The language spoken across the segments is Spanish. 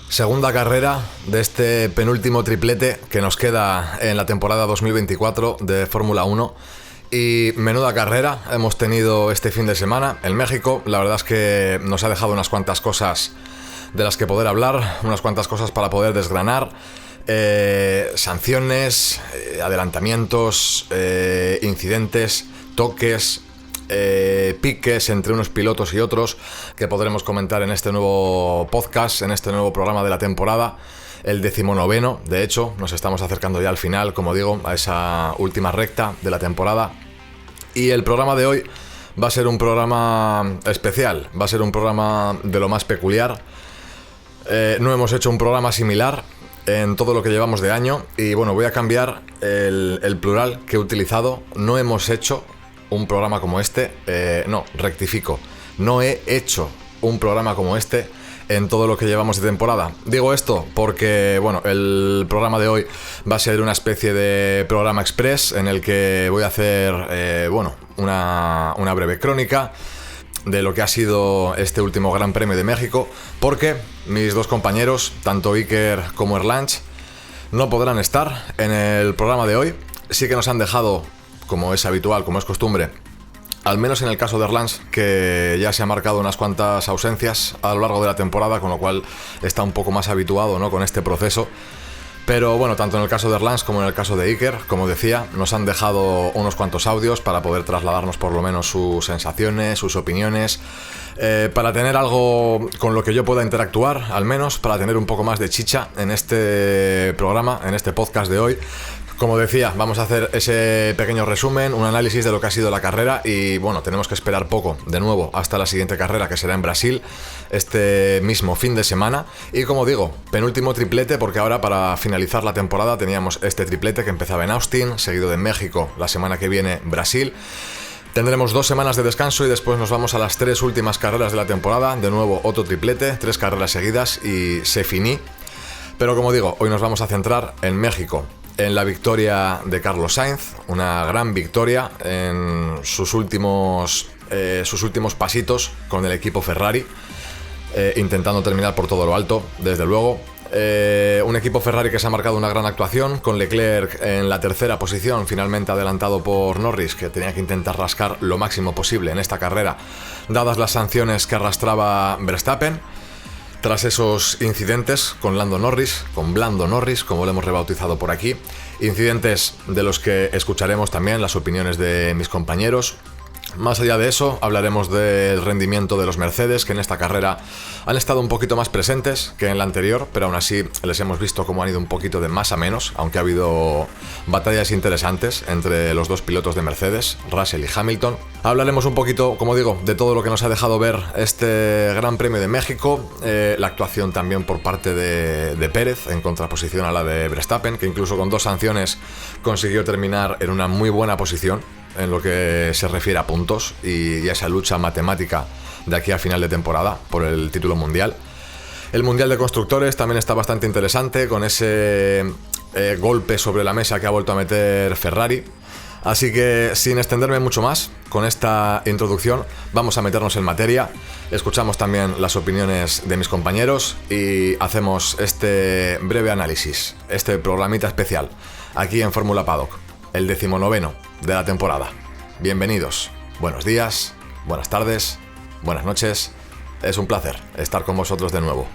Segunda carrera de este penúltimo triplete que nos queda en la temporada 2024 de Fórmula 1. Y menuda carrera hemos tenido este fin de semana en México. La verdad es que nos ha dejado unas cuantas cosas de las que poder hablar, unas cuantas cosas para poder desgranar. Sanciones, adelantamientos, incidentes, toques, piques entre unos pilotos y otros que podremos comentar en este nuevo podcast, en este nuevo programa de la temporada, el 19º. De hecho, nos estamos acercando ya al final, como digo, a esa última recta de la temporada. Y el programa de hoy va a ser un programa especial, va a ser un programa de lo más peculiar. No hemos hecho un programa similar en todo lo que llevamos de año. Y bueno, voy a cambiar el plural que he utilizado. No hemos hecho un programa como este, rectifico, no he hecho un programa como este en todo lo que llevamos de temporada. Digo esto porque, bueno, el programa de hoy va a ser una especie de programa express en el que voy a hacer, una breve crónica de lo que ha sido este último Gran Premio de México, porque mis dos compañeros, tanto Iker como Erlanch, no podrán estar en el programa de hoy. Sí que nos han dejado, como es habitual, como es costumbre, al menos en el caso de Erlanch, que ya se ha marcado unas cuantas ausencias a lo largo de la temporada, con lo cual está un poco más habituado, ¿no?, con este proceso. Pero bueno, tanto en el caso de Erlanch como en el caso de Iker, como decía, nos han dejado unos cuantos audios para poder trasladarnos por lo menos sus sensaciones, sus opiniones, para tener algo con lo que yo pueda interactuar, al menos para tener un poco más de chicha en este programa, en este podcast de hoy. Como decía, vamos a hacer ese pequeño resumen, un análisis de lo que ha sido la carrera y bueno, tenemos que esperar poco, de nuevo, hasta la siguiente carrera, que será en Brasil, este mismo fin de semana. Y como digo, penúltimo triplete, porque ahora para finalizar la temporada teníamos este triplete que empezaba en Austin, seguido de México, la semana que viene Brasil. Tendremos 2 semanas de descanso y después nos vamos a las 3 últimas carreras de la temporada, de nuevo otro triplete, 3 carreras seguidas y se finí. Pero como digo, hoy nos vamos a centrar en México, en la victoria de Carlos Sainz, una gran victoria en sus últimos pasitos con el equipo Ferrari, intentando terminar por todo lo alto, desde luego. Un equipo Ferrari que se ha marcado una gran actuación, con Leclerc en la tercera posición, finalmente adelantado por Norris, que tenía que intentar rascar lo máximo posible en esta carrera, dadas las sanciones que arrastraba Verstappen. Tras esos incidentes con Blando Norris, como lo hemos rebautizado por aquí, incidentes de los que escucharemos también las opiniones de mis compañeros. Más allá de eso, hablaremos del rendimiento de los Mercedes, que en esta carrera han estado un poquito más presentes que en la anterior, pero aún así les hemos visto cómo han ido un poquito de más a menos, aunque ha habido batallas interesantes entre los dos pilotos de Mercedes, Russell y Hamilton. Hablaremos un poquito, como digo, de todo lo que nos ha dejado ver este Gran Premio de México, la actuación también por parte de Pérez, en contraposición a la de Verstappen, que incluso con 2 sanciones consiguió terminar en una muy buena posición en lo que se refiere a puntos y a esa lucha matemática de aquí a final de temporada por el título mundial. El Mundial de Constructores también está bastante interesante, con ese golpe sobre la mesa que ha vuelto a meter Ferrari. Así que, sin extenderme mucho más, con esta introducción vamos a meternos en materia. Escuchamos también las opiniones de mis compañeros y hacemos este breve análisis, este programita especial, aquí en Fórmula Paddock, el 19º de la temporada. Bienvenidos, buenos días, buenas tardes, buenas noches. Es un placer estar con vosotros de nuevo.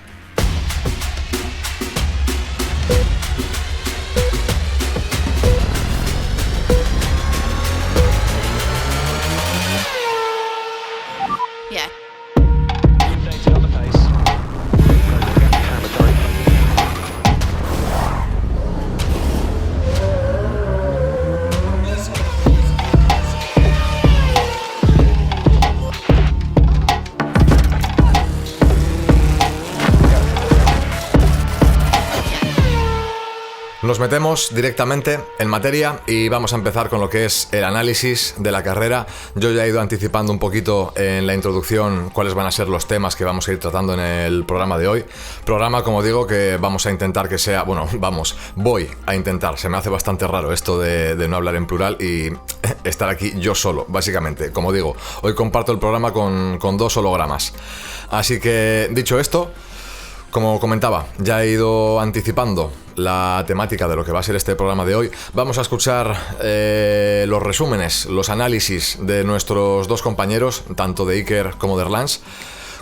Nos metemos directamente en materia y vamos a empezar con lo que es el análisis de la carrera. Yo ya he ido anticipando un poquito en la introducción cuáles van a ser los temas que vamos a ir tratando en el programa de hoy. Programa, como digo, que vamos a intentar que sea... voy a intentar. Se me hace bastante raro esto de no hablar en plural y estar aquí yo solo, básicamente. Como digo, hoy comparto el programa con 2 hologramas. Así que, dicho esto, Como comentaba, ya he ido anticipando la temática de lo que va a ser este programa de hoy. Vamos a escuchar los resúmenes, los análisis de nuestros dos compañeros, tanto de Iker como de Erlans.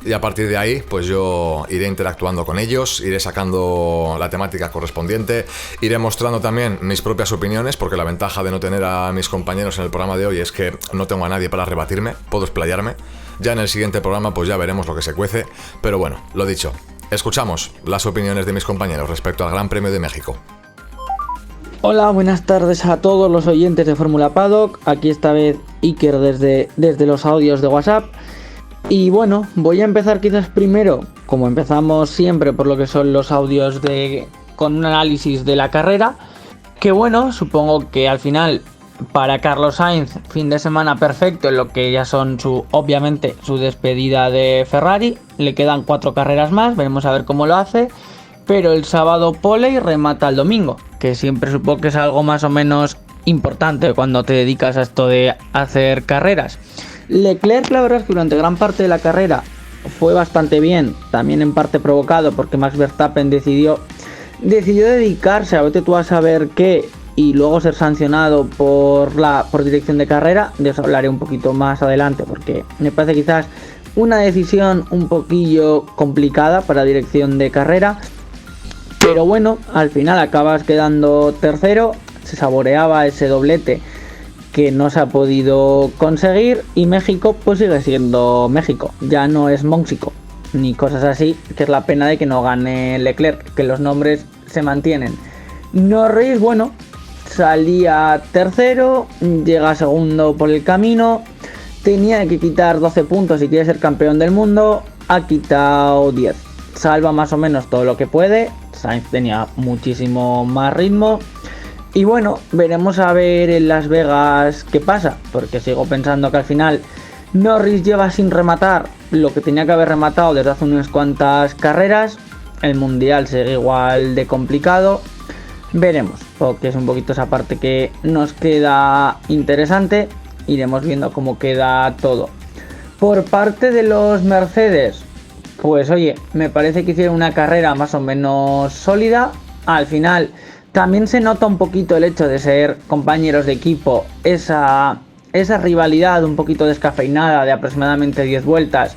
Y a partir de ahí, pues yo iré interactuando con ellos, iré sacando la temática correspondiente, iré mostrando también mis propias opiniones, porque la ventaja de no tener a mis compañeros en el programa de hoy es que no tengo a nadie para rebatirme, puedo explayarme. Ya en el siguiente programa pues ya veremos lo que se cuece, pero bueno, lo dicho, escuchamos las opiniones de mis compañeros respecto al Gran Premio de México. Hola, buenas tardes a todos los oyentes de Fórmula Paddock, aquí esta vez Iker desde los audios de WhatsApp. Y bueno, voy a empezar quizás primero, como empezamos siempre, por lo que son los audios con un análisis de la carrera. Que bueno, supongo que al final para Carlos Sainz, fin de semana perfecto en lo que ya son obviamente su despedida de Ferrari. Le quedan 4 carreras más, veremos a ver cómo lo hace. Pero el sábado pole y remata el domingo, que siempre supongo que es algo más o menos importante cuando te dedicas a esto de hacer carreras. Leclerc, la verdad es que durante gran parte de la carrera fue bastante bien, también en parte provocado porque Max Verstappen decidió dedicarse a vete tú a saber qué y luego ser sancionado por dirección de carrera. De eso hablaré un poquito más adelante porque me parece quizás una decisión un poquillo complicada para dirección de carrera, pero bueno, al final acabas quedando tercero, se saboreaba ese doblete que no se ha podido conseguir y México pues sigue siendo México, ya no es Móxico ni cosas así, que es la pena de que no gane Leclerc, que los nombres se mantienen. Norris, bueno, salía tercero, llega segundo por el camino, tenía que quitar 12 puntos si quiere ser campeón del mundo, ha quitado 10, salva más o menos todo lo que puede. Sainz tenía muchísimo más ritmo. Y bueno, veremos a ver en Las Vegas qué pasa, porque sigo pensando que al final Norris lleva sin rematar lo que tenía que haber rematado desde hace unas cuantas carreras. El mundial sigue igual de complicado. Veremos, porque es un poquito esa parte que nos queda interesante. Iremos viendo cómo queda todo. Por parte de los Mercedes, pues oye, me parece que hicieron una carrera más o menos sólida. Al final también se nota un poquito el hecho de ser compañeros de equipo, esa rivalidad un poquito descafeinada de aproximadamente 10 vueltas,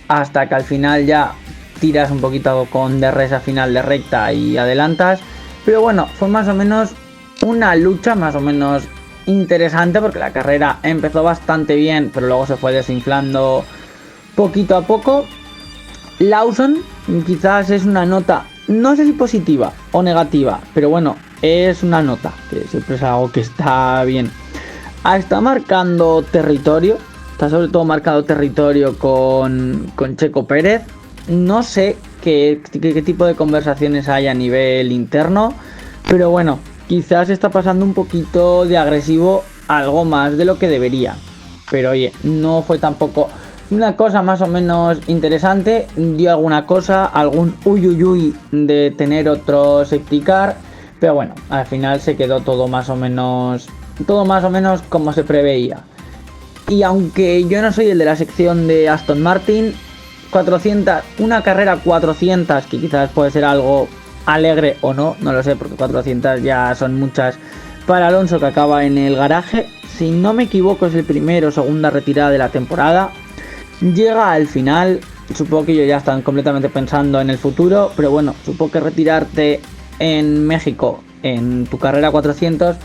hasta que al final ya tiras un poquito con DRS a final de recta y adelantas. Pero bueno, fue más o menos una lucha más o menos interesante porque la carrera empezó bastante bien, pero luego se fue desinflando poquito a poco. Lawson quizás es una nota, no sé si positiva o negativa, pero bueno, es una nota, que siempre es algo que está bien. Está marcando territorio, está sobre todo marcando territorio con Checo Pérez. No sé qué tipo de conversaciones hay a nivel interno, pero bueno, quizás está pasando un poquito de agresivo, algo más de lo que debería. Pero oye, no fue tampoco una cosa más o menos interesante, dio alguna cosa, algún uyuyuy de tener otro safety car, pero bueno, al final se quedó todo más o menos como se preveía. Y aunque yo no soy el de la sección de Aston Martin, 400, una carrera 400, que quizás puede ser algo alegre o no lo sé, porque 400 ya son muchas para Alonso, que acaba en el garaje. Si no me equivoco es el primero o segunda retirada de la temporada. Llega al final, supongo que ellos ya están completamente pensando en el futuro, pero bueno, supongo que retirarte en México en tu carrera 400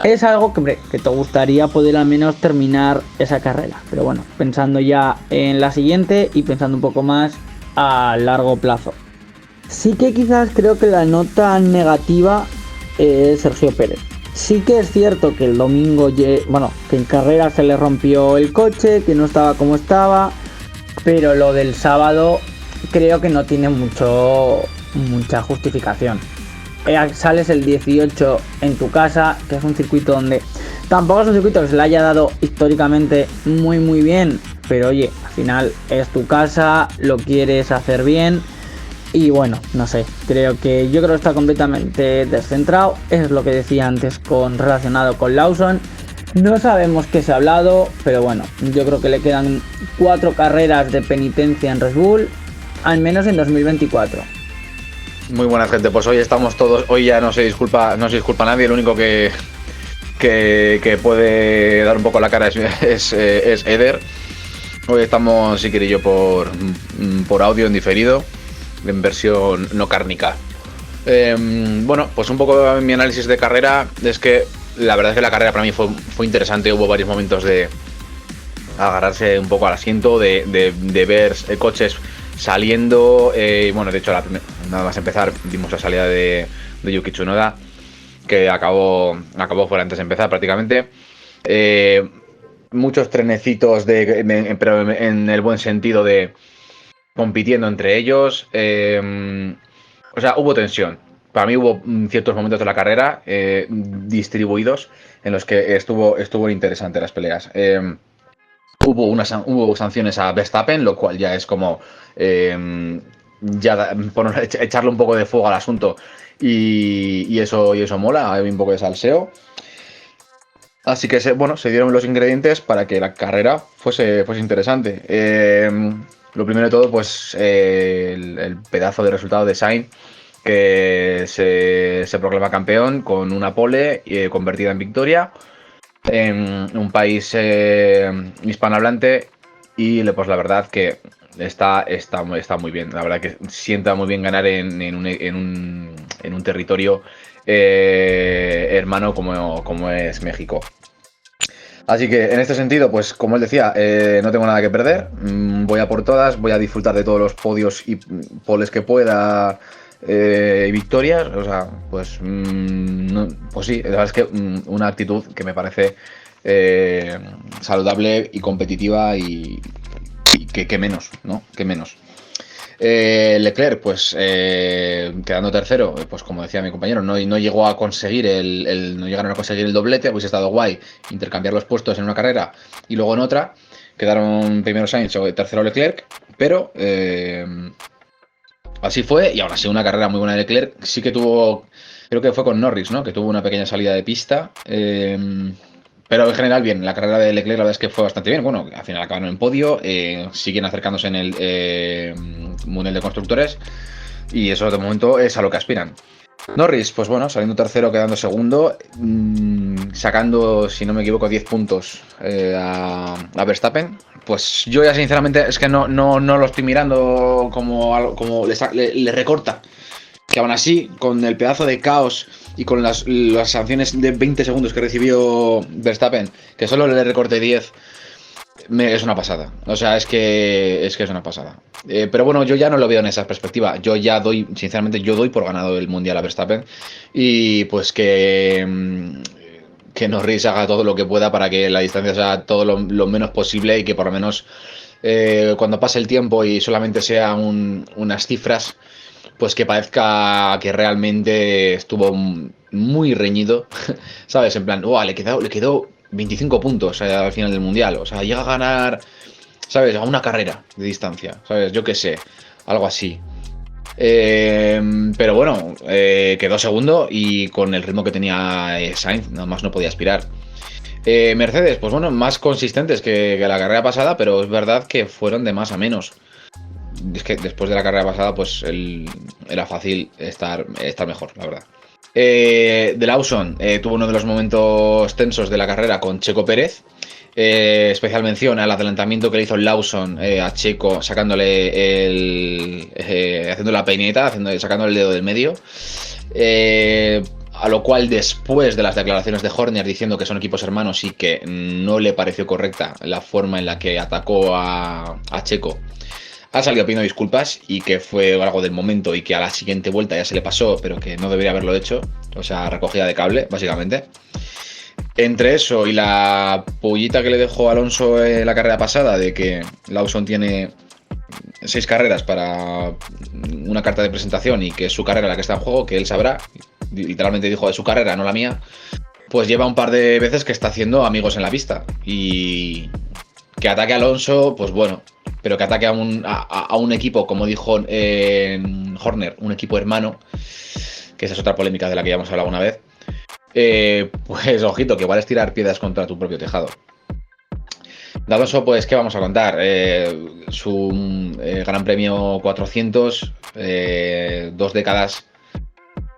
es algo que te gustaría poder al menos terminar esa carrera. Pero bueno, pensando ya en la siguiente y pensando un poco más a largo plazo. Sí que quizás creo que la nota negativa es Sergio Pérez. Sí que es cierto que el domingo, que en carrera se le rompió el coche, que no estaba como estaba, pero lo del sábado creo que no tiene mucha justificación. Sales el 18 en tu casa, que es un circuito donde tampoco es un circuito que se le haya dado históricamente muy bien, pero oye, al final es tu casa, lo quieres hacer bien. Y bueno, no sé, yo creo que está completamente descentrado. Es lo que decía antes relacionado con Lawson. No sabemos qué se ha hablado, pero bueno, yo creo que le quedan 4 carreras de penitencia en Red Bull, al menos en 2024. Muy buena gente, pues hoy estamos todos, hoy ya no se disculpa nadie, el único que puede dar un poco la cara es Eder. Hoy estamos, Iker y yo, por audio en diferido, en versión no cárnica. Bueno, pues un poco mi análisis de carrera es que la verdad es que la carrera para mí fue interesante. Hubo varios momentos de agarrarse un poco al asiento, de ver coches saliendo. Bueno, de hecho, nada más empezar, vimos la salida de Yuki Tsunoda, que acabó fuera antes de empezar prácticamente. Muchos trenecitos, pero en el buen sentido de compitiendo entre ellos. O sea, hubo tensión. Para mí hubo ciertos momentos de la carrera distribuidos en los que estuvo interesante las peleas. Hubo sanciones a Verstappen, lo cual ya es como echarle un poco de fuego al asunto y eso mola, hay un poco de salseo. Así que se dieron los ingredientes para que la carrera fuese interesante. Lo primero de todo, pues el pedazo de resultado de Sainz, que se proclama campeón con una pole convertida en victoria en un país hispanohablante, y pues la verdad que está muy bien. La verdad que sienta muy bien ganar en un territorio hermano como es México. Así que en este sentido, pues como él decía, no tengo nada que perder. Voy a por todas, voy a disfrutar de todos los podios y poles que pueda y victorias. O sea, pues sí, la verdad es que una actitud que me parece saludable y competitiva y que menos, ¿no? Que menos. Leclerc, pues quedando tercero, pues como decía mi compañero, no llegó a conseguir no llegaron a conseguir el doblete. Hubiese estado guay intercambiar los puestos en una carrera y luego en otra. Quedaron primero Sainz o tercero Leclerc, pero así fue, y aún así una carrera muy buena de Leclerc. Sí que tuvo, creo que fue con Norris, ¿no? Que tuvo una pequeña salida de pista. Pero en general, bien, la carrera de Leclerc la verdad es que fue bastante bien. Bueno, al final acabaron en podio, siguen acercándose en el Mundial de Constructores, y eso de momento es a lo que aspiran. Norris, pues bueno, saliendo tercero, quedando segundo, sacando, si no me equivoco, 10 puntos a Verstappen. Pues yo ya sinceramente es que no lo estoy mirando como le recorta. Que aún así, con el pedazo de caos y con las sanciones de 20 segundos que recibió Verstappen, que solo le recorte 10, es una pasada. O sea, es que es una pasada. Pero bueno, yo ya no lo veo en esa perspectiva. Yo ya sinceramente, doy por ganado el Mundial a Verstappen. Y pues que Norris haga todo lo que pueda para que la distancia sea todo lo menos posible, y que por lo menos cuando pase el tiempo y solamente sean unas cifras, pues que parezca que realmente estuvo muy reñido, ¿sabes? En plan, le quedó 25 puntos al final del Mundial. O sea, llega a ganar, ¿sabes? A una carrera de distancia, ¿sabes? Yo qué sé, algo así. Pero bueno, quedó segundo, y con el ritmo que tenía Sainz, nada más no podía aspirar. Mercedes, pues bueno, más consistentes que la carrera pasada, pero es verdad que fueron de más a menos. Es que después de la carrera pasada, pues era fácil estar mejor, la verdad. De Lawson tuvo uno de los momentos tensos de la carrera con Checo Pérez. Especial mención al adelantamiento que le hizo Lawson a Checo, sacándole haciendo la peineta, sacándole el dedo del medio. A lo cual, después de las declaraciones de Horner diciendo que son equipos hermanos y que no le pareció correcta la forma en la que atacó a Checo, ha salido pidiendo disculpas, y que fue algo del momento y que a la siguiente vuelta ya se le pasó, pero que no debería haberlo hecho. O sea, recogida de cable, básicamente. Entre eso y la pollita que le dejó Alonso en la carrera pasada, de que Lawson tiene 6 carreras para una carta de presentación y que es su carrera la que está en juego, que él sabrá, literalmente dijo de su carrera, no la mía, pues lleva un par de veces que está haciendo amigos en la pista. Y que ataque a Alonso, pues bueno, pero que ataque a un equipo, como dijo Horner, un equipo hermano, que esa es otra polémica de la que ya hemos hablado una vez, pues ojito, que igual es tirar piedras contra tu propio tejado. De Alonso, pues, ¿qué vamos a contar? Su Gran Premio 400, 2 décadas,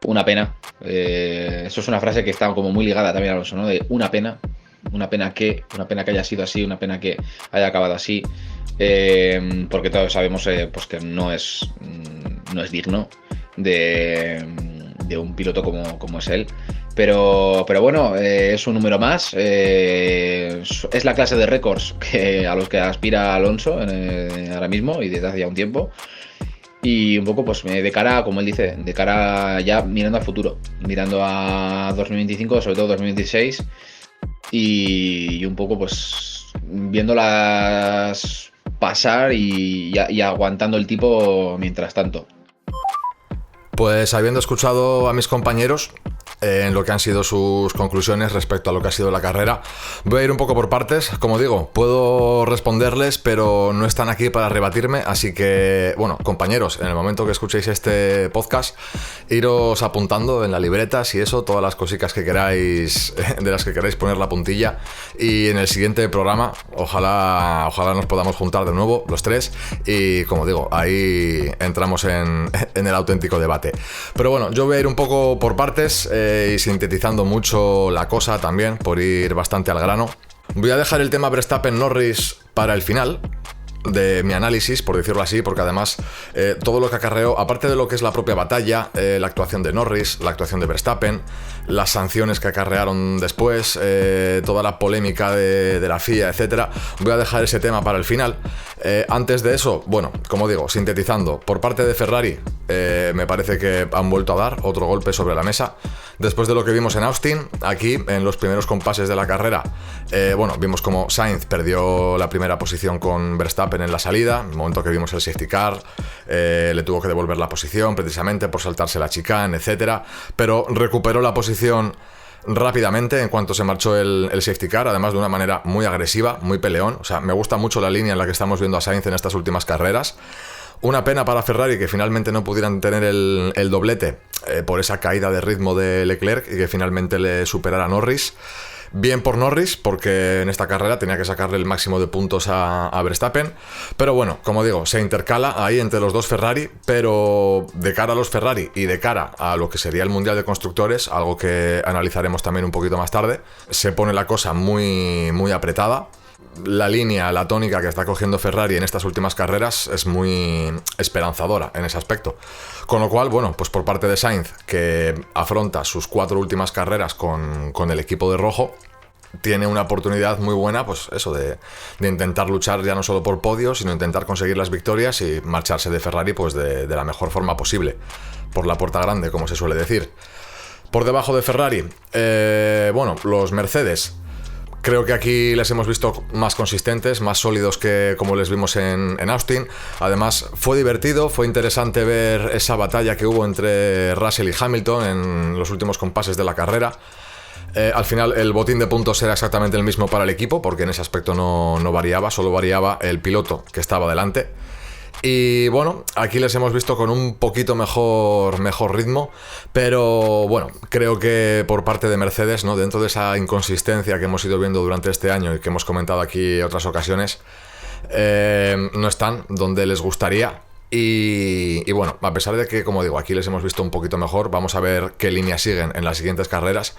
una pena. Eso es una frase que está como muy ligada también a Alonso, ¿no? De una pena que haya sido así, una pena que haya acabado así, porque todos sabemos pues que no es digno de un piloto como es él. Pero bueno, es un número más. Es la clase de récords a los que aspira Alonso ahora mismo y desde hace ya un tiempo. Y un poco, pues, de cara, como él dice, de cara ya mirando al futuro, mirando a 2025, sobre todo 2026, y un poco, pues, viéndolas pasar y aguantando el tipo mientras tanto. Pues habiendo escuchado a mis compañeros en lo que han sido sus conclusiones respecto a lo que ha sido la carrera, voy a ir un poco por partes. Como digo, puedo responderles, pero no están aquí para rebatirme, así que, bueno, compañeros, en el momento que escuchéis este podcast, iros apuntando en la libreta, si eso, todas las cositas que queráis, de las que queráis poner la puntilla, y en el siguiente programa, ojalá nos podamos juntar de nuevo, los tres, y como digo, ahí entramos en el auténtico debate. Pero bueno, yo voy a ir un poco por partes, y sintetizando mucho la cosa también, por ir bastante al grano. Voy a dejar el tema Verstappen-Norris para el final de mi análisis, por decirlo así, porque además todo lo que acarreó, aparte de lo que es la propia batalla, la actuación de Norris, la actuación de Verstappen, las sanciones que acarrearon después, toda la polémica de la FIA, etcétera, voy a dejar ese tema para el final. Antes de eso, bueno, como digo, sintetizando, por parte de Ferrari, me parece que han vuelto a dar otro golpe sobre la mesa. Después de lo que vimos en Austin, aquí, en los primeros compases de la carrera, bueno, vimos como Sainz perdió la primera posición con Verstappen en la salida. En el momento que vimos el safety car, le tuvo que devolver la posición precisamente por saltarse la chicane, etcétera, pero recuperó la posición rápidamente en cuanto se marchó el safety car, además de una manera muy agresiva, muy peleón. O sea, me gusta mucho la línea en la que estamos viendo a Sainz en estas últimas carreras. Una pena para Ferrari que finalmente no pudieran tener el doblete por esa caída de ritmo de Leclerc y que finalmente le superara Norris. Bien por Norris, porque en esta carrera tenía que sacarle el máximo de puntos a Verstappen. Pero bueno, como digo, se intercala ahí entre los dos Ferrari, pero de cara a los Ferrari y de cara a lo que sería el Mundial de Constructores, algo que analizaremos también un poquito más tarde, se pone la cosa muy, muy apretada. La línea, la tónica que está cogiendo Ferrari en estas últimas carreras es muy esperanzadora en ese aspecto. Con lo cual, bueno, pues por parte de Sainz, que afronta sus 4 últimas carreras con el equipo de rojo, tiene una oportunidad muy buena, pues eso, de intentar luchar ya no solo por podio, sino intentar conseguir las victorias y marcharse de Ferrari pues de la mejor forma posible, por la puerta grande, como se suele decir. Por debajo de Ferrari, bueno, los Mercedes. Creo que aquí les hemos visto más consistentes, más sólidos que como les vimos en Austin. Además, fue divertido, fue interesante ver esa batalla que hubo entre Russell y Hamilton en los últimos compases de la carrera. Al final, el botín de puntos era exactamente el mismo para el equipo, porque en ese aspecto no variaba, solo variaba el piloto que estaba delante. Y bueno, aquí les hemos visto con un poquito mejor ritmo, pero bueno, creo que por parte de Mercedes, ¿no? Dentro de esa inconsistencia que hemos ido viendo durante este año y que hemos comentado aquí en otras ocasiones, no están donde les gustaría. Y bueno, a pesar de que, como digo, aquí les hemos visto un poquito mejor, vamos a ver qué línea siguen en las siguientes carreras.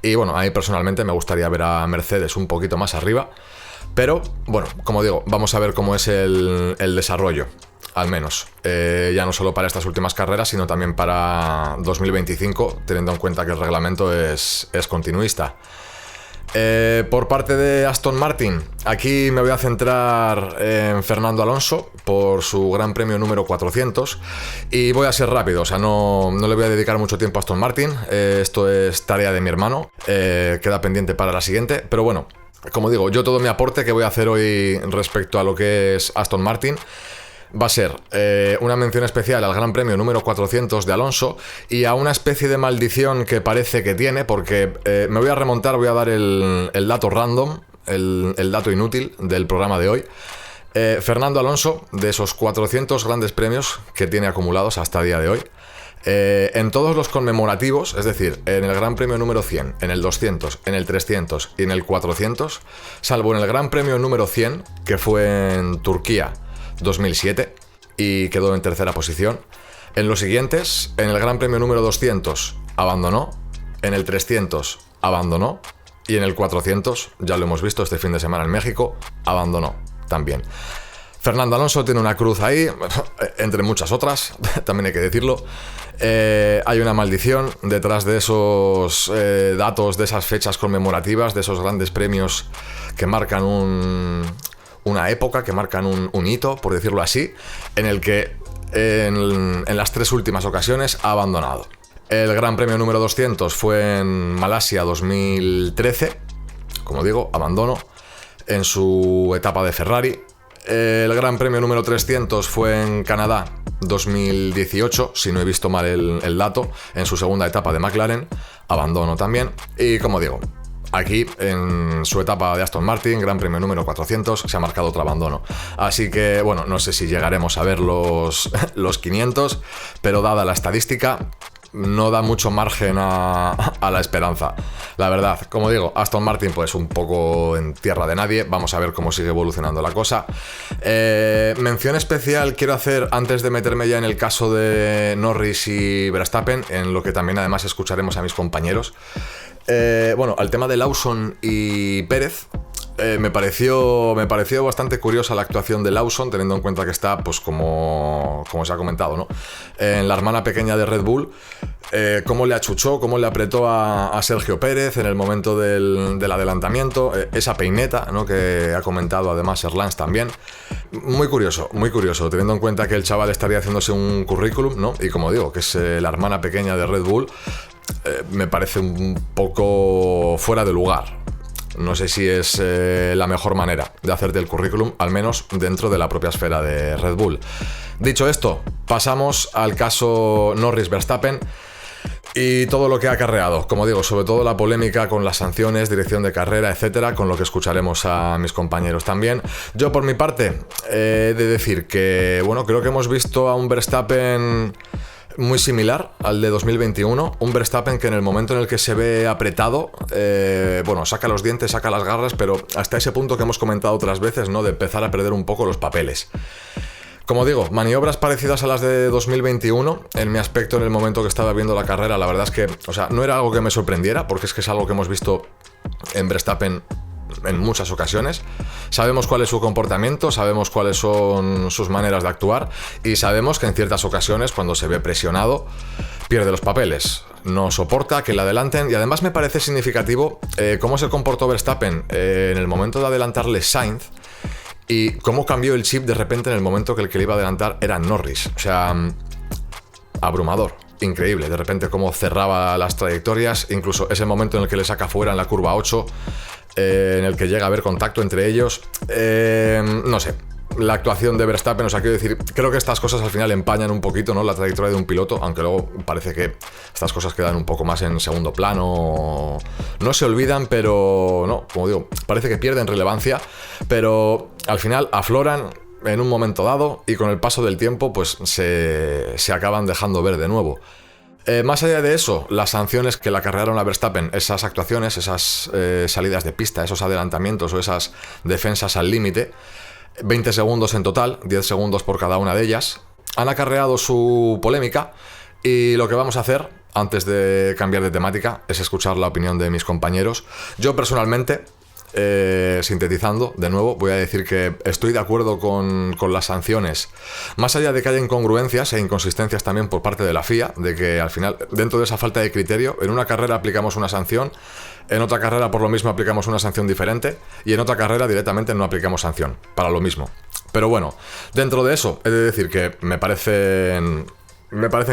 Y bueno, a mí personalmente me gustaría ver a Mercedes un poquito más arriba. Pero, bueno, como digo, vamos a ver cómo es el desarrollo, al menos. Ya no solo para estas últimas carreras, sino también para 2025, teniendo en cuenta que el reglamento es continuista. Por parte de Aston Martin, aquí me voy a centrar en Fernando Alonso por su Gran Premio número 400 y voy a ser rápido, o sea, no le voy a dedicar mucho tiempo a Aston Martin. Esto es tarea de mi hermano, queda pendiente para la siguiente, pero bueno, como digo, yo todo mi aporte que voy a hacer hoy respecto a lo que es Aston Martin va a ser una mención especial al Gran Premio número 400 de Alonso y a una especie de maldición que parece que tiene, porque me voy a remontar, voy a dar el dato random, el dato inútil del programa de hoy. Fernando Alonso, de esos 400 grandes premios que tiene acumulados hasta el día de hoy, En todos los conmemorativos, es decir, en el Gran Premio número 100, en el 200, en el 300 y en el 400, salvo en el Gran Premio número 100, que fue en Turquía 2007 y quedó en tercera posición, en los siguientes, en el Gran Premio número 200 abandonó, en el 300 abandonó y en el 400, ya lo hemos visto este fin de semana en México, abandonó también. Fernando Alonso tiene una cruz ahí, entre muchas otras, también hay que decirlo. Hay una maldición detrás de esos datos, de esas fechas conmemorativas, de esos grandes premios que marcan una época, que marcan un hito, por decirlo así, en el que en las 3 últimas ocasiones ha abandonado. El Gran Premio número 200 fue en Malasia 2013, como digo, abandono en su etapa de Ferrari. El Gran Premio número 300 fue en Canadá 2018, si no he visto mal el dato, en su segunda etapa de McLaren, abandono también. Y como digo, aquí en su etapa de Aston Martin, Gran Premio número 400, se ha marcado otro abandono. Así que, bueno, no sé si llegaremos a ver los 500, pero dada la estadística, no da mucho margen a la esperanza. La verdad, como digo, Aston Martin pues un poco en tierra de nadie. Vamos a ver cómo sigue evolucionando la cosa. Mención especial quiero hacer antes de meterme ya en el caso de Norris y Verstappen, en lo que también además escucharemos a mis compañeros. Bueno, al tema de Lawson y Pérez. Me pareció bastante curiosa la actuación de Lawson, teniendo en cuenta que está, pues como se ha comentado, ¿no?, en la hermana pequeña de Red Bull. Cómo le achuchó, cómo le apretó a Sergio Pérez en el momento del adelantamiento, esa peineta, ¿no?, que ha comentado además Erlans también. Muy curioso, teniendo en cuenta que el chaval estaría haciéndose un currículum, ¿no?, y como digo, que es la hermana pequeña de Red Bull. Me parece un poco fuera de lugar. No sé si es la mejor manera de hacerte el currículum, al menos dentro de la propia esfera de Red Bull. Dicho esto, pasamos al caso Norris-Verstappen y todo lo que ha acarreado. Como digo, sobre todo la polémica con las sanciones, dirección de carrera, etcétera, con lo que escucharemos a mis compañeros también. Yo, por mi parte, he de decir que, bueno, creo que hemos visto a un Verstappen muy similar al de 2021, un Verstappen que en el momento en el que se ve apretado, bueno, saca los dientes, saca las garras, pero hasta ese punto que hemos comentado otras veces, ¿no?, de empezar a perder un poco los papeles. Como digo, maniobras parecidas a las de 2021, en mi aspecto en el momento que estaba viendo la carrera, la verdad es que, o sea, no era algo que me sorprendiera, porque es que es algo que hemos visto en Verstappen en muchas ocasiones. Sabemos cuál es su comportamiento, sabemos cuáles son sus maneras de actuar y sabemos que en ciertas ocasiones, cuando se ve presionado, pierde los papeles, no soporta que le adelanten. Y además me parece significativo cómo se comportó Verstappen en el momento de adelantarle Sainz y cómo cambió el chip de repente en el momento que el que le iba a adelantar era Norris. O sea, abrumador. Increíble, de repente cómo cerraba las trayectorias, incluso ese momento en el que le saca fuera en la curva 8, en el que llega a haber contacto entre ellos. No sé, la actuación de Verstappen, o sea, quiero decir, creo que estas cosas al final empañan un poquito, ¿no?, la trayectoria de un piloto, aunque luego parece que estas cosas quedan un poco más en segundo plano. No se olvidan, pero no, como digo, parece que pierden relevancia, pero al final afloran en un momento dado y con el paso del tiempo pues se acaban dejando ver de nuevo. Más allá de eso, las sanciones que le acarrearon a Verstappen, esas actuaciones, esas salidas de pista, esos adelantamientos o esas defensas al límite, 20 segundos en total, 10 segundos por cada una de ellas, han acarreado su polémica. Y lo que vamos a hacer, antes de cambiar de temática, es escuchar la opinión de mis compañeros. Yo personalmente, sintetizando, de nuevo, voy a decir que estoy de acuerdo con las sanciones, más allá de que haya incongruencias e inconsistencias también por parte de la FIA, de que al final, dentro de esa falta de criterio, en una carrera aplicamos una sanción, en otra carrera por lo mismo aplicamos una sanción diferente y en otra carrera directamente no aplicamos sanción para lo mismo. Pero bueno, dentro de eso he de decir que me parecen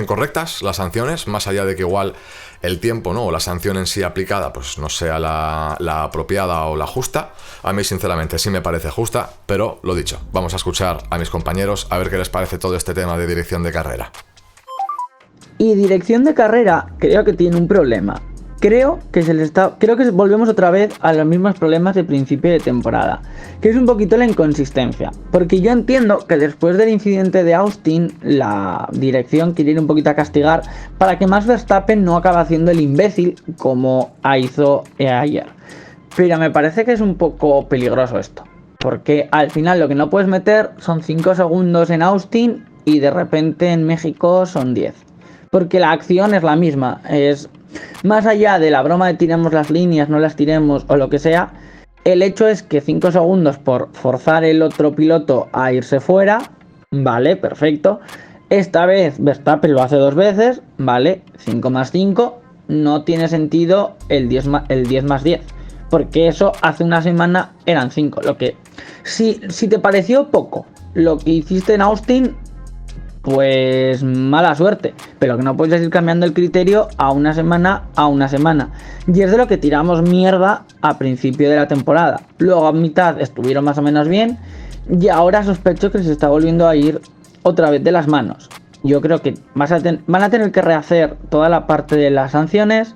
correctas las sanciones, más allá de que igual el tiempo, ¿no?, o la sanción en sí aplicada pues no sea la apropiada o la justa. A mí sinceramente sí me parece justa, pero lo dicho, vamos a escuchar a mis compañeros a ver qué les parece todo este tema de dirección de carrera. Y dirección de carrera creo que tiene un problema, creo que volvemos otra vez a los mismos problemas de principio de temporada, que es un poquito la inconsistencia, porque yo entiendo que después del incidente de Austin la dirección quiere ir un poquito a castigar para que Max Verstappen no acabe haciendo el imbécil como hizo ayer, pero me parece que es un poco peligroso esto, porque al final lo que no puedes meter son 5 segundos en Austin y de repente en México son 10, porque la acción es la misma, es más allá de la broma de tiremos las líneas, no las tiremos o lo que sea, el hecho es que 5 segundos por forzar el otro piloto a irse fuera, vale, perfecto. Esta vez Verstappen lo hace 2 veces, vale, 5 más 5, no tiene sentido el 10 más 10, porque eso hace una semana eran 5, lo que si te pareció poco lo que hiciste en Austin, pues mala suerte, pero que no puedes ir cambiando el criterio a una semana. Y es de lo que tiramos mierda a principio de la temporada. Luego a mitad estuvieron más o menos bien y ahora sospecho que se está volviendo a ir otra vez de las manos. Yo creo que van a tener que rehacer toda la parte de las sanciones,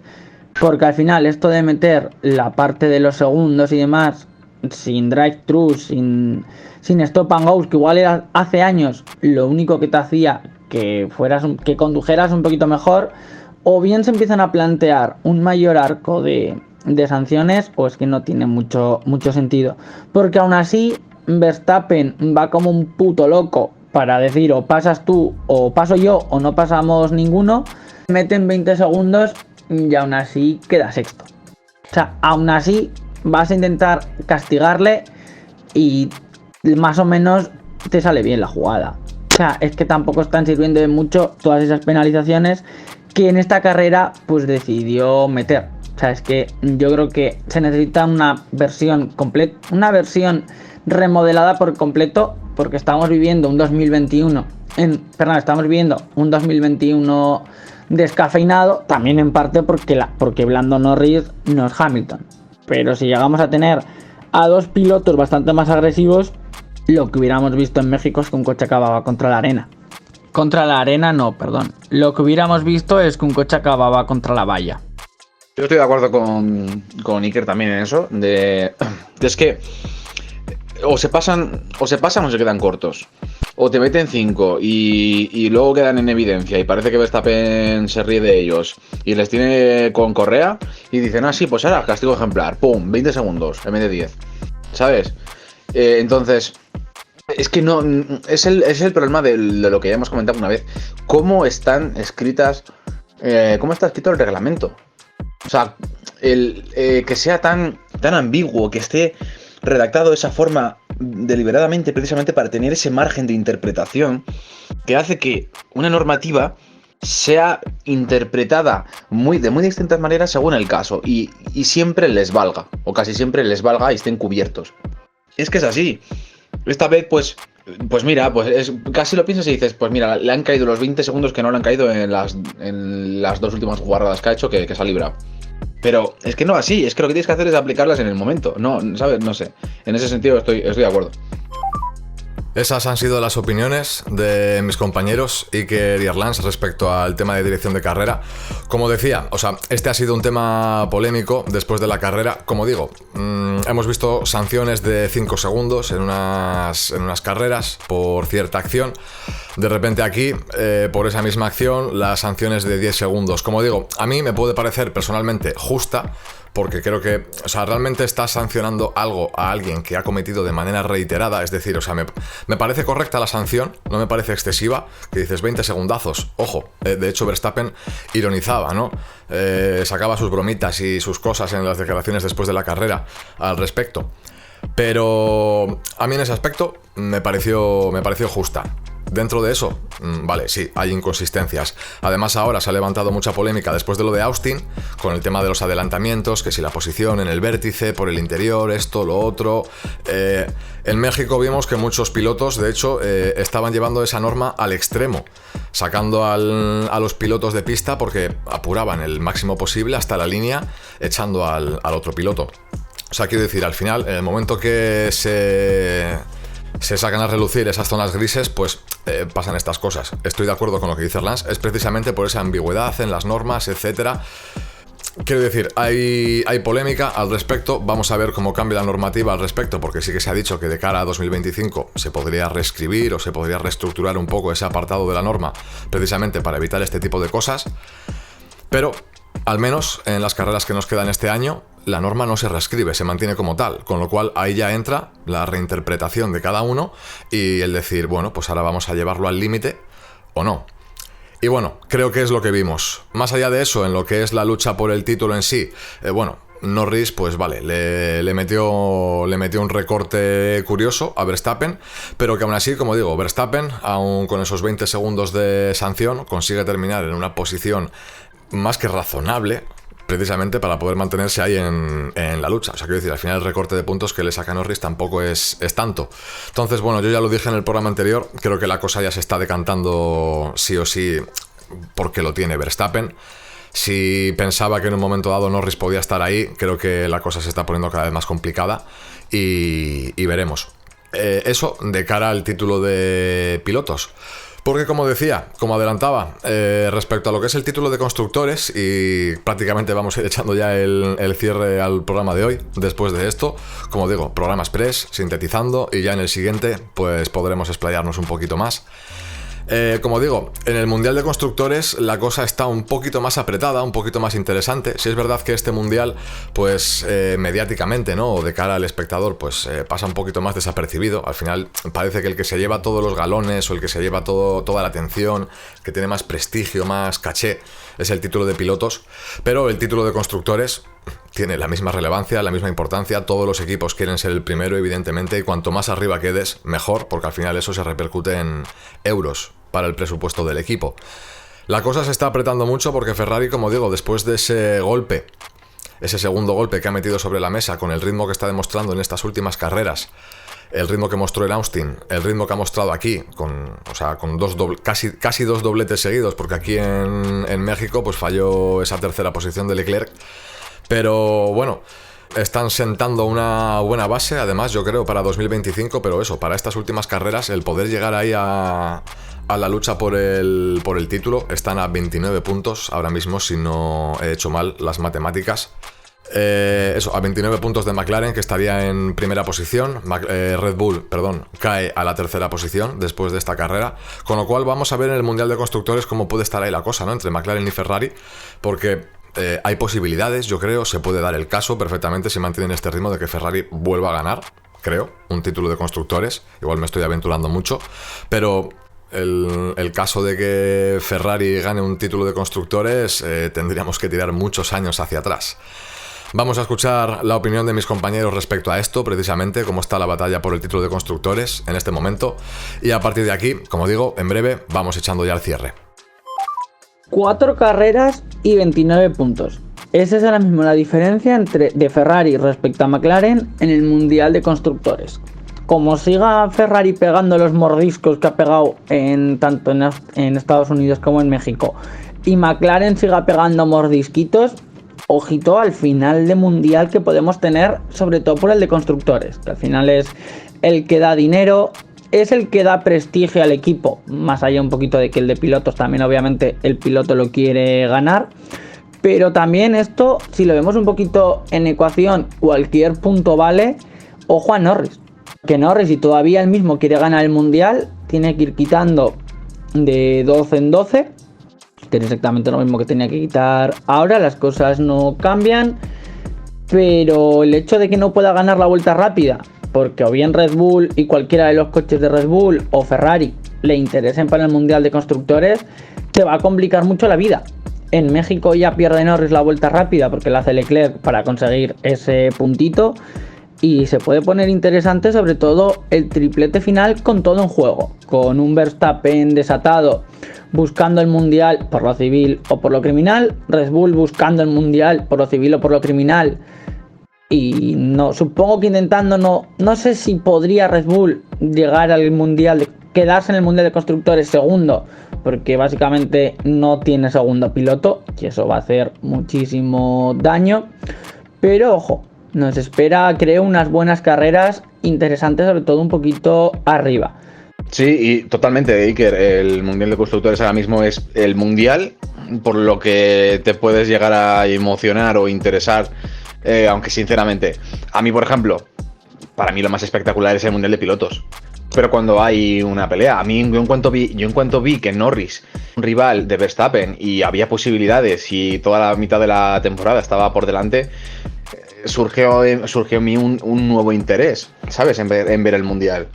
porque al final esto de meter la parte de los segundos y demás sin drive-thru, sin stop and go, que igual era hace años lo único que te hacía que condujeras un poquito mejor, o bien se empiezan a plantear un mayor arco de sanciones, o es que no tiene mucho sentido, porque aún así Verstappen va como un puto loco para decir o pasas tú o paso yo o no pasamos ninguno, meten 20 segundos y aún así queda sexto. O sea, aún así vas a intentar castigarle y más o menos te sale bien la jugada. O sea, es que tampoco están sirviendo de mucho todas esas penalizaciones que en esta carrera pues decidió meter. O sea, es que yo creo que se necesita una versión remodelada por completo, porque estamos viviendo un 2021 descafeinado, también en parte porque Lando Norris no es Hamilton. Pero si llegamos a tener a 2 pilotos bastante más agresivos, lo que hubiéramos visto en México es que un coche acababa contra la arena. Lo que hubiéramos visto es que un coche acababa contra la valla. Yo estoy de acuerdo con Iker también en eso. Es que o se pasan o se quedan cortos. O te meten 5 y luego quedan en evidencia y parece que Verstappen se ríe de ellos y les tiene con correa y dicen, sí, pues ahora castigo ejemplar, pum, 20 segundos en vez de 10, ¿sabes? Entonces, es que no, es el problema de lo que ya hemos comentado una vez, cómo están escritas, cómo está escrito el reglamento. O sea, que sea tan ambiguo, que esté redactado de esa forma deliberadamente, precisamente para tener ese margen de interpretación que hace que una normativa sea interpretada de muy distintas maneras según el caso y siempre les valga, o casi siempre les valga y estén cubiertos. Es que es así. Esta vez pues mira, casi lo piensas y dices, pues mira, le han caído los 20 segundos que no le han caído en las 2 últimas guardadas que ha hecho, que se ha librado. Pero es que no así, es que lo que tienes que hacer es aplicarlas en el momento. No, ¿sabes? No sé. En ese sentido estoy de acuerdo. Esas han sido las opiniones de mis compañeros Iker y Erlans respecto al tema de dirección de carrera. Como decía, este ha sido un tema polémico después de la carrera. Como digo, hemos visto sanciones de 5 segundos en unas carreras por cierta acción. De repente aquí, por esa misma acción, las sanciones de 10 segundos. Como digo, a mí me puede parecer personalmente justa, porque creo que, realmente estás sancionando algo a alguien que ha cometido de manera reiterada. Es decir, me parece correcta la sanción, no me parece excesiva, que dices 20 segundazos. Ojo, de hecho Verstappen ironizaba, ¿no? Sacaba sus bromitas y sus cosas en las declaraciones después de la carrera al respecto. Pero a mí en ese aspecto me pareció justa. Dentro de eso, vale, sí, hay inconsistencias. Además ahora se ha levantado mucha polémica después de lo de Austin, con el tema de los adelantamientos, que si la posición en el vértice, por el interior, esto, lo otro. En México vimos que muchos pilotos, de hecho, estaban llevando esa norma al extremo, sacando a los pilotos de pista porque apuraban el máximo posible hasta la línea, echando al otro piloto. O sea, quiero decir, al final, en el momento que se sacan a relucir esas zonas grises, pues pasan estas cosas. Estoy de acuerdo con lo que dice Erlans, es precisamente por esa ambigüedad en las normas, etcétera. quiero decir, hay polémica al respecto. Vamos a ver cómo cambia la normativa al respecto, porque sí que se ha dicho que de cara a 2025 se podría reescribir o se podría reestructurar un poco ese apartado de la norma, precisamente para evitar este tipo de cosas. Pero, al menos en las carreras que nos quedan este año, la norma no se reescribe, se mantiene como tal, con lo cual ahí ya entra la reinterpretación de cada uno y el decir, bueno, pues ahora vamos a llevarlo al límite o no. Y bueno, creo que es lo que vimos. Más allá de eso, en lo que es la lucha por el título en sí, bueno, Norris, pues vale, le metió un recorte curioso a Verstappen, pero que aún así, como digo, Verstappen, aún con esos 20 segundos de sanción, consigue terminar en una posición más que razonable, precisamente para poder mantenerse ahí en la lucha. O sea, quiero decir, al final el recorte de puntos que le saca Norris tampoco es tanto. Entonces, bueno, yo ya lo dije en el programa anterior, creo que la cosa ya se está decantando sí o sí porque lo tiene Verstappen. Si pensaba que en un momento dado Norris podía estar ahí, creo que la cosa se está poniendo cada vez más complicada y veremos. Eso de cara al título de pilotos. Porque como decía, como adelantaba, respecto a lo que es el título de constructores, y prácticamente vamos a ir echando ya el cierre al programa de hoy, después de esto, como digo, programa express, sintetizando, y ya en el siguiente pues podremos explayarnos un poquito más. Como digo, en el Mundial de Constructores la cosa está un poquito más apretada, un poquito más interesante. Si es verdad que este Mundial, pues mediáticamente, ¿no? O de cara al espectador, pues pasa un poquito más desapercibido. Al final parece que el que se lleva todos los galones o el que se lleva toda la atención, que tiene más prestigio, más caché, es el título de pilotos. Pero el título de constructores tiene la misma relevancia, la misma importancia. Todos los equipos quieren ser el primero, evidentemente, y cuanto más arriba quedes, mejor, porque al final eso se repercute en euros para el presupuesto del equipo. La cosa se está apretando mucho porque Ferrari, como digo, después de ese golpe, ese segundo golpe que ha metido sobre la mesa, con el ritmo que está demostrando en estas últimas carreras, el ritmo que mostró en Austin, el ritmo que ha mostrado aquí, con casi dos dobletes seguidos, porque aquí en México pues falló esa tercera posición de Leclerc. Pero bueno, están sentando una buena base, además, yo creo, para 2025, pero eso, para estas últimas carreras, el poder llegar ahí a la lucha por el título. Están a 29 puntos ahora mismo, si no he hecho mal las matemáticas. A 29 puntos de McLaren, que estaría en primera posición. Red Bull, cae a la tercera posición después de esta carrera, con lo cual vamos a ver en el Mundial de Constructores cómo puede estar ahí la cosa, ¿no? Entre McLaren y Ferrari, porque hay posibilidades, yo creo, se puede dar el caso perfectamente, si mantienen este ritmo, de que Ferrari vuelva a ganar, creo, un título de constructores. Igual me estoy aventurando mucho, pero el caso de que Ferrari gane un título de constructores, tendríamos que tirar muchos años hacia atrás. Vamos a escuchar la opinión de mis compañeros respecto a esto, precisamente, cómo está la batalla por el título de constructores en este momento. Y a partir de aquí, como digo, en breve vamos echando ya el cierre. 4 carreras y 29 puntos. Esa es ahora mismo la diferencia de Ferrari respecto a McLaren en el Mundial de Constructores. Como siga Ferrari pegando los mordiscos que ha pegado tanto en Estados Unidos como en México, y McLaren siga pegando mordisquitos, ojito al final de Mundial que podemos tener, sobre todo por el de constructores, que al final es el que da dinero, es el que da prestigio al equipo, más allá un poquito de que el de pilotos también, obviamente el piloto lo quiere ganar, pero también esto, si lo vemos un poquito en ecuación, cualquier punto vale. Ojo a Norris, que Norris, si todavía él mismo quiere ganar el Mundial, tiene que ir quitando de 12 en 12, que es exactamente lo mismo que tenía que quitar ahora. Las cosas no cambian, pero el hecho de que no pueda ganar la vuelta rápida, porque o bien Red Bull y cualquiera de los coches de Red Bull o Ferrari le interesen para el Mundial de Constructores, te va a complicar mucho la vida. En México ya pierde Norris la vuelta rápida porque la hace Leclerc para conseguir ese puntito, y se puede poner interesante, sobre todo el triplete final con todo en juego, con un Verstappen desatado buscando el Mundial por lo civil o por lo criminal, Red Bull buscando el Mundial por lo civil o por lo criminal, y no, supongo que intentando, no sé si podría Red Bull llegar al Mundial, quedarse en el Mundial de Constructores segundo, porque básicamente no tiene segundo piloto y eso va a hacer muchísimo daño. Pero ojo, nos espera, creo, unas buenas carreras interesantes, sobre todo un poquito arriba. Sí, y totalmente, Iker, el Mundial de Constructores ahora mismo es el Mundial por lo que te puedes llegar a emocionar o interesar, aunque sinceramente, a mí por ejemplo, para mí lo más espectacular es el Mundial de Pilotos. Pero cuando hay una pelea, a mí yo en cuanto vi que Norris, un rival de Verstappen, y había posibilidades y toda la mitad de la temporada estaba por delante, surgió en mí un nuevo interés, ¿sabes? En ver el Mundial.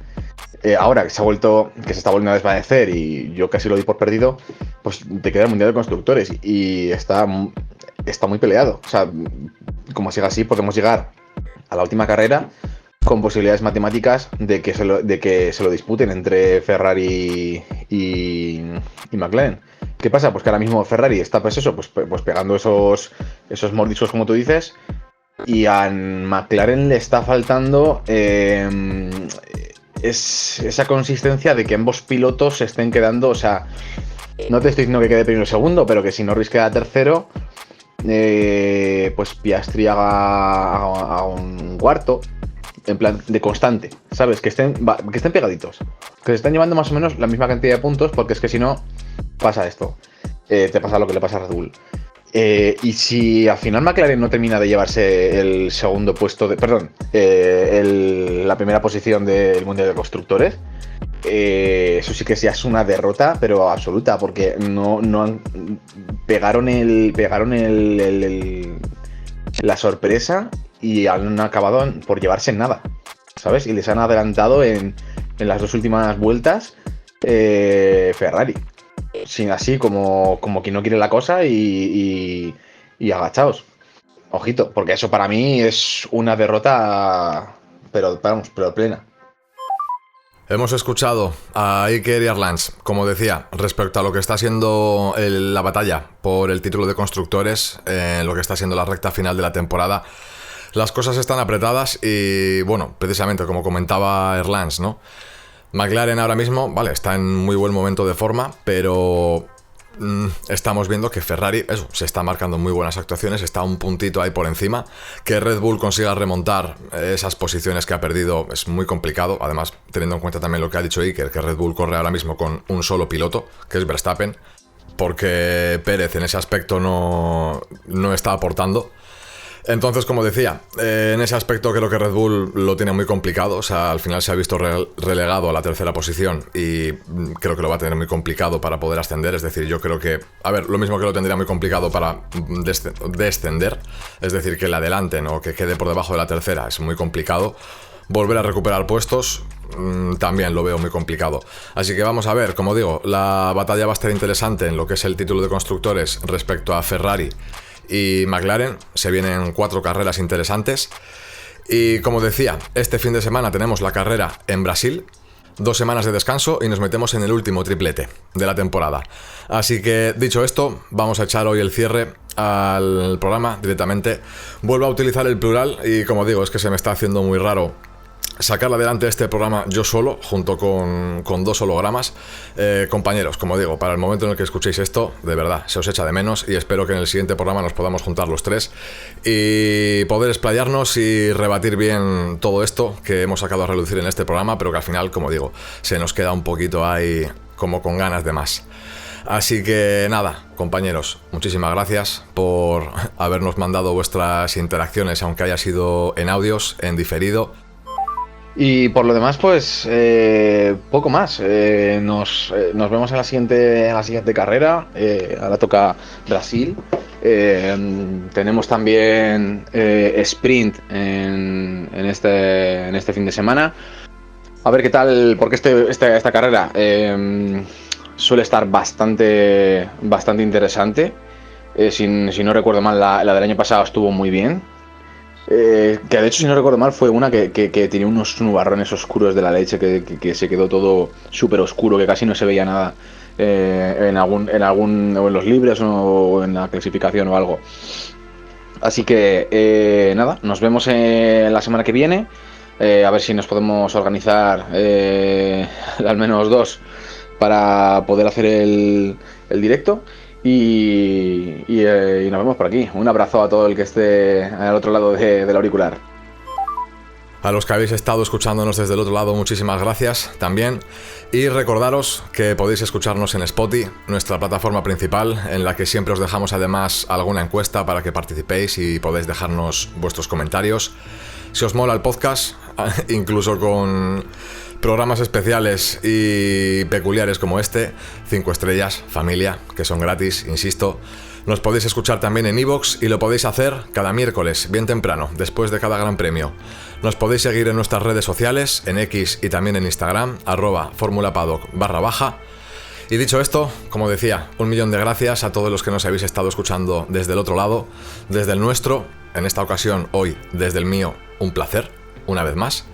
Ahora que se está volviendo a desvanecer y yo casi lo di por perdido, pues te queda el Mundial de Constructores y está muy peleado. O sea, como siga así, podemos llegar a la última carrera con posibilidades matemáticas de que se lo disputen entre Ferrari y McLaren. ¿Qué pasa? Pues que ahora mismo Ferrari está pues pegando esos mordiscos, como tú dices, y a McLaren le está faltando esa consistencia de que ambos pilotos se estén quedando. O sea, no te estoy diciendo que quede primero o segundo, pero que si Norris queda tercero, pues Piastri haga un cuarto, en plan de constante, ¿sabes? Que estén pegaditos, que se estén llevando más o menos la misma cantidad de puntos, porque es que si no, pasa esto. Te pasa lo que le pasa a Red Bull. Y si al final McLaren no termina de llevarse el segundo puesto, la primera posición del Mundial de Constructores, eso sí que ya es una derrota, pero absoluta, porque pegaron la sorpresa y han acabado por llevarse nada, ¿sabes? Y les han adelantado en las dos últimas vueltas Ferrari. Sin así como quien no quiere la cosa y agachaos. Ojito, porque eso para mí es una derrota, pero plena. Hemos escuchado a Iker y Arlanz, como decía, respecto a lo que está siendo la batalla por el título de constructores, lo que está siendo la recta final de la temporada. Las cosas están apretadas y, bueno, precisamente como comentaba Erlans, ¿no? McLaren ahora mismo, vale, está en muy buen momento de forma, pero estamos viendo que Ferrari, se está marcando muy buenas actuaciones, está un puntito ahí por encima. Que Red Bull consiga remontar esas posiciones que ha perdido es muy complicado, además teniendo en cuenta también lo que ha dicho Iker, que Red Bull corre ahora mismo con un solo piloto, que es Verstappen, porque Pérez en ese aspecto no está aportando. Entonces, como decía, en ese aspecto creo que Red Bull lo tiene muy complicado. O sea, al final se ha visto relegado a la tercera posición y creo que lo va a tener muy complicado para poder ascender. Es decir, yo creo que, lo mismo que lo tendría muy complicado para descender, es decir, que le adelanten o que quede por debajo de la tercera, es muy complicado. Volver a recuperar puestos también lo veo muy complicado. Así que vamos a ver, como digo, la batalla va a estar interesante en lo que es el título de constructores respecto a Ferrari y McLaren. Se vienen 4 carreras interesantes. Y como decía, este fin de semana tenemos la carrera en Brasil, 2 semanas de descanso y nos metemos en el último triplete de la temporada. Así que, dicho esto, vamos a echar hoy el cierre al programa directamente. Vuelvo a utilizar el plural y, como digo, es que se me está haciendo muy raro sacar adelante este programa yo solo, junto con 2 hologramas. Compañeros, como digo, para el momento en el que escuchéis esto, de verdad, se os echa de menos y espero que en el siguiente programa nos podamos juntar los 3 y poder explayarnos y rebatir bien todo esto que hemos sacado a relucir en este programa, pero que al final, como digo, se nos queda un poquito ahí como con ganas de más. Así que nada, compañeros, muchísimas gracias por habernos mandado vuestras interacciones, aunque haya sido en audios, en diferido. Y por lo demás, pues poco más. Nos vemos en la siguiente carrera. Ahora toca Brasil. Tenemos también sprint en este fin de semana. A ver qué tal, porque esta carrera suele estar bastante interesante. Si no recuerdo mal, la del año pasado estuvo muy bien. Que de hecho, si no recuerdo mal, fue una que tenía unos nubarrones oscuros de la leche, que se quedó todo súper oscuro, que casi no se veía nada en los libres o en la clasificación o algo. Así que nada, nos vemos la semana que viene. A ver si nos podemos organizar al menos 2 para poder hacer el directo. Y nos vemos por aquí. Un abrazo a todo el que esté al otro lado del auricular. A los que habéis estado escuchándonos desde el otro lado, muchísimas gracias también. Y recordaros que podéis escucharnos en Spotify, nuestra plataforma principal, en la que siempre os dejamos además alguna encuesta para que participéis y podéis dejarnos vuestros comentarios. Si os mola el podcast, incluso con programas especiales y peculiares como este, 5 estrellas, familia, que son gratis, insisto. Nos podéis escuchar también en iVoox y lo podéis hacer cada miércoles, bien temprano, después de cada gran premio. Nos podéis seguir en nuestras redes sociales, en X y también en Instagram, @formulapaddock_. Y dicho esto, como decía, 1.000.000 de gracias a todos los que nos habéis estado escuchando desde el otro lado, desde el nuestro, en esta ocasión, hoy, desde el mío, un placer, una vez más.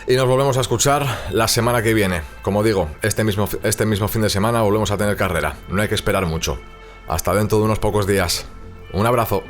Y nos volvemos a escuchar la semana que viene. Como digo, este mismo fin de semana volvemos a tener carrera, no hay que esperar mucho. Hasta dentro de unos pocos días. Un abrazo.